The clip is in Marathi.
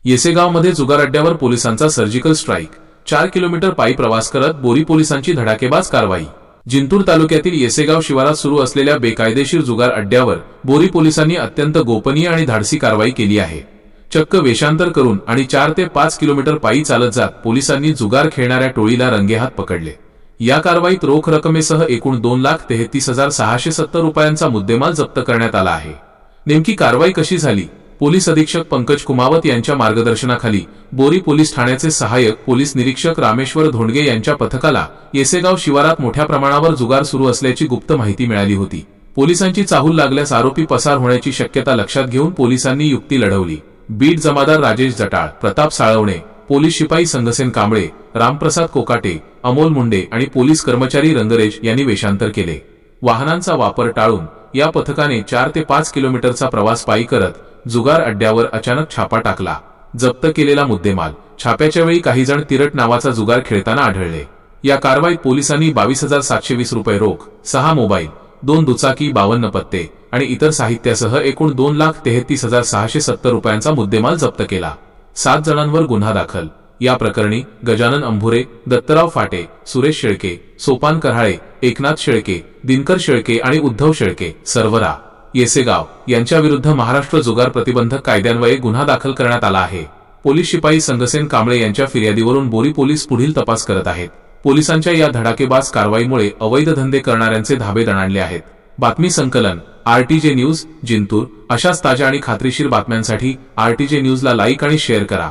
येसेगावमध्ये जुगार अड्ड्यावर पोलिसांचा सर्जिकल स्ट्राईक। 4 किलोमीटर पायी प्रवास करत बोरी पोलिसांची धडाकेबाज कारवाई। जिंतूर तालुक्यातील येसेगाव शिवारात सुरू असलेल्या बेकायदेशीर जुगार अड्ड्यावर बोरी पोलिसांनी अत्यंत गोपनीय आणि धाडसी कारवाई केली आहे। चक्क वेषांतर करून आणि 4 ते 5 किलोमीटर पायी चालत जात पोलिसांनी जुगार खेळणाऱ्या टोळीला रंगेहात पकडले। या कारवाईत रोख रकमेसह एकूण 2,33,670 रुपयांचा मुद्देमाल जप्त करण्यात आला आहे। नेमकी कारवाई कशी झाली? पोलीस अधीक्षक पंकज कुमावत यांच्या मार्गदर्शनाखाली बोरी पोलीस ठाण्याचे सहाय्यक पोलीस निरीक्षक रामेश्वर धोंडगे यांच्या पथकाला येसेगाव शिवारात मोठ्या प्रमाणावर जुगार सुरू असल्याची गुप्त माहिती मिळाली होती। पोलिसांची चाहूल लागल्यास आरोपी पसार होण्याची शक्यता लक्षात घेऊन पोलिसांनी युक्ती लढवली। बीड जमादार राजेश जटाळ, प्रताप साळवणे, पोलीस शिपाई संघसेन कांबळे, रामप्रसाद कोकाटे, अमोल मुंडे आणि पोलीस कर्मचारी रंगरेश यांनी वेषांतर केले। वाहनांचा वापर टाळून या पथकाने 4 ते 5 किलोमीटरचा प्रवास पायी करत जुगार अड्ड्यावर अचानक छापा टाकला। जप्त केलेला मुद्देमाल। छाप्याच्या वेळी काही जण तिरट नावाचा जुगार खेळताना आढळले। या कारवाईत पोलिसांनी 22,720 रुपये रोख, 6 मोबाईल, 2 दुचाकी, 52 पत्ते आणि इतर साहित्यासह एकूण 2,33,670 रुपयांचा मुद्देमाल जप्त केला। 7 जणांवर गुन्हा दाखल। या प्रकरणी गजानन अंभुरे, दत्तराव फाटे, सुरेश शेळके, सोपान कराळे, एकनाथ शेळके, दिनकर शेळके आणि उद्धव शेळके, सर्वरा, येसेगाव यांच्याविरुद्ध महाराष्ट्र जुगार प्रतिबंधक कायद्यान्वये गुन्हा दाखल करण्यात आला आहे। पोलीस शिपाई संघसेन कांबळे यांच्या फिर्यादीवरून बोरी पोलीस पुढील तपास करत आहेत। पोलिसांच्या या धडाकेबाज कारवाईमुळे अवैध धंदे करणाऱ्यांचे धाबे दणाणले आहेत। बातमी संकलन आरटीजे न्यूज, जिंतूर। अशाच ताज्या आणि खात्रीशीर बातम्यांसाठी आरटीजे न्यूजला लाईक आणि शेअर करा।